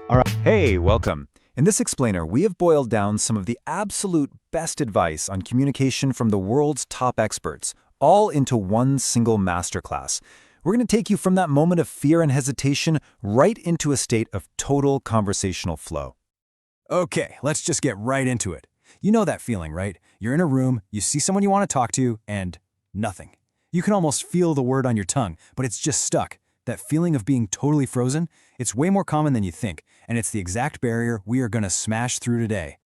All right. Hey, welcome. In this explainer, we have boiled down some of the absolute best advice on communication from the world's top experts, all into one single masterclass. We're going to take you from that moment of fear and hesitation right into a state of total conversational flow. Okay, let's just get right into it. You know that feeling, right? You're in a room, you see someone you want to talk to, and nothing. You can almost feel the word on your tongue, but it's just stuck. That feeling of being totally frozen, it's way more common than you think, and it's the exact barrier we are going to smash through today.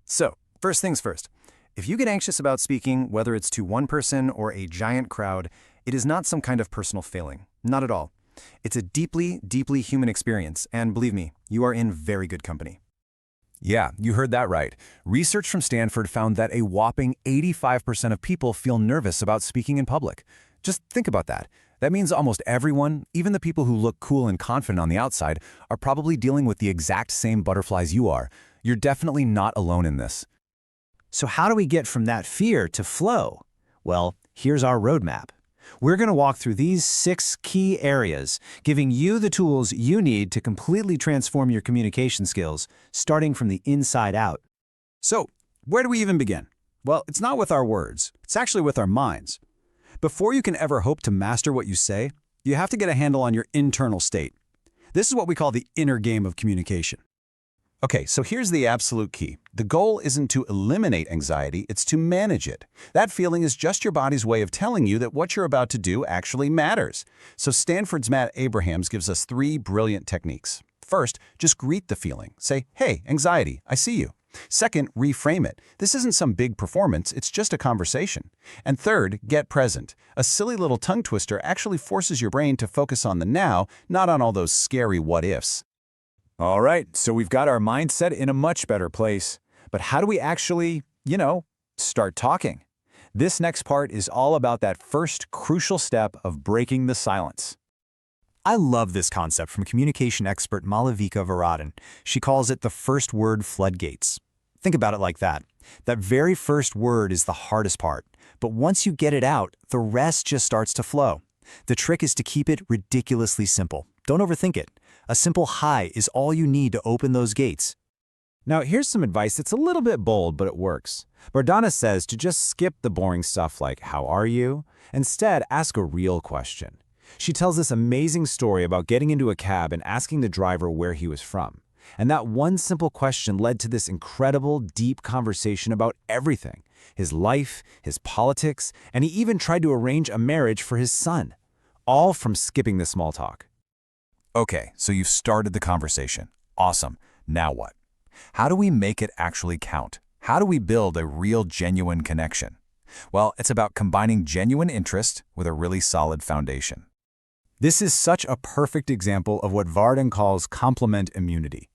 So, first things first. If you get anxious about speaking, whether it's to one person or a giant crowd, it is not some kind of personal failing. Not at all. It's a deeply, deeply human experience, and believe me, you are in very good company. Yeah, you heard that right. Research from Stanford found that a whopping 85% of people feel nervous about speaking in public. Just think about that. That means almost everyone, even the people who look cool and confident on the outside, are probably dealing with the exact same butterflies you are. You're definitely not alone in this. So how do we get from that fear to flow? Well, here's our roadmap. We're going to walk through these 6 key areas, giving you the tools you need to completely transform your communication skills, starting from the inside out. So, where do we even begin? Well, it's not with our words. It's actually with our minds. Before you can ever hope to master what you say, you have to get a handle on your internal state. This is what we call the inner game of communication. Okay, so here's the absolute key. The goal isn't to eliminate anxiety, it's to manage it. That feeling is just your body's way of telling you that what you're about to do actually matters. So Stanford's Matt Abrahams gives us 3 brilliant techniques. First, just greet the feeling. Say, hey, anxiety, I see you. Second, reframe it. This isn't some big performance, it's just a conversation. And third, get present. A silly little tongue twister actually forces your brain to focus on the now, not on all those scary what-ifs. All right, so we've got our mindset in a much better place. But how do we actually, start talking? This next part is all about that first crucial step of breaking the silence. I love this concept from communication expert Malavika Varadhan. She calls it the first word floodgates. Think about it like that. That very first word is the hardest part, but once you get it out, the rest just starts to flow. The trick is to keep it ridiculously simple. Don't overthink it. A simple hi is all you need to open those gates. Now, here's some advice that's a little bit bold, but it works. Varadhan says to just skip the boring stuff like, how are you? Instead, ask a real question. She tells this amazing story about getting into a cab and asking the driver where he was from. And that one simple question led to this incredible, deep conversation about everything. His life, his politics, and he even tried to arrange a marriage for his son. All from skipping the small talk. Okay, so you've started the conversation. Awesome. Now what? How do we make it actually count? How do we build a real, genuine connection? Well, it's about combining genuine interest with a really solid foundation. This is such a perfect example of what Varadhan calls compliment immunity.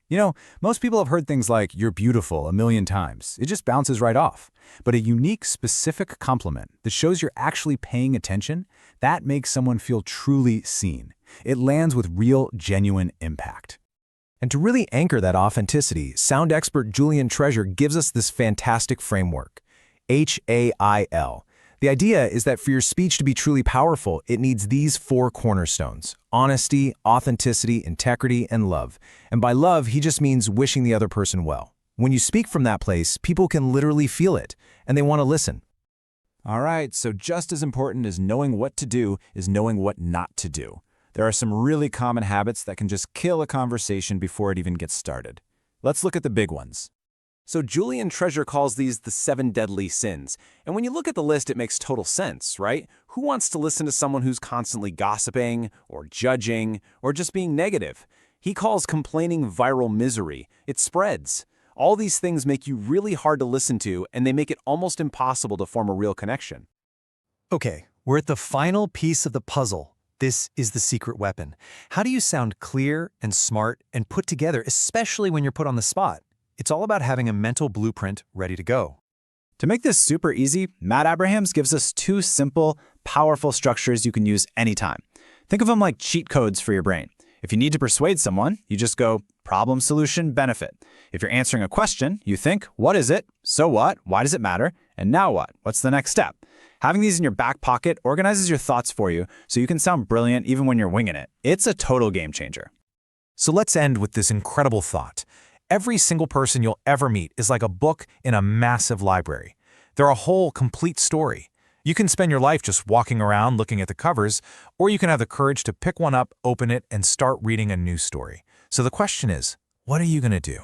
Most people have heard things like, you're beautiful, a million times. It just bounces right off. But a unique, specific compliment that shows you're actually paying attention, that makes someone feel truly seen. It lands with real, genuine impact. And to really anchor that authenticity, sound expert Julian Treasure gives us this fantastic framework. HAIL. The idea is that for your speech to be truly powerful, it needs these 4 cornerstones: honesty, authenticity, integrity, and love. And by love, he just means wishing the other person well. When you speak from that place, people can literally feel it, and they want to listen. All right, so just as important as knowing what to do is knowing what not to do. There are some really common habits that can just kill a conversation before it even gets started. Let's look at the big ones. So Julian Treasure calls these the 7 deadly sins. And when you look at the list, it makes total sense, right? Who wants to listen to someone who's constantly gossiping or judging or just being negative? He calls complaining viral misery. It spreads. All these things make you really hard to listen to, and they make it almost impossible to form a real connection. Okay, we're at the final piece of the puzzle. This is the secret weapon. How do you sound clear and smart and put together, especially when you're put on the spot? It's all about having a mental blueprint ready to go. To make this super easy, Matt Abrahams gives us 2 simple, powerful structures you can use anytime. Think of them like cheat codes for your brain. If you need to persuade someone, you just go problem, solution, benefit. If you're answering a question, you think, what is it? So what? Why does it matter? And now what? What's the next step? Having these in your back pocket organizes your thoughts for you so you can sound brilliant even when you're winging it. It's a total game changer. So let's end with this incredible thought. Every single person you'll ever meet is like a book in a massive library. They're a whole, complete story. You can spend your life just walking around looking at the covers, or you can have the courage to pick one up, open it, and start reading a new story. So the question is, what are you going to do?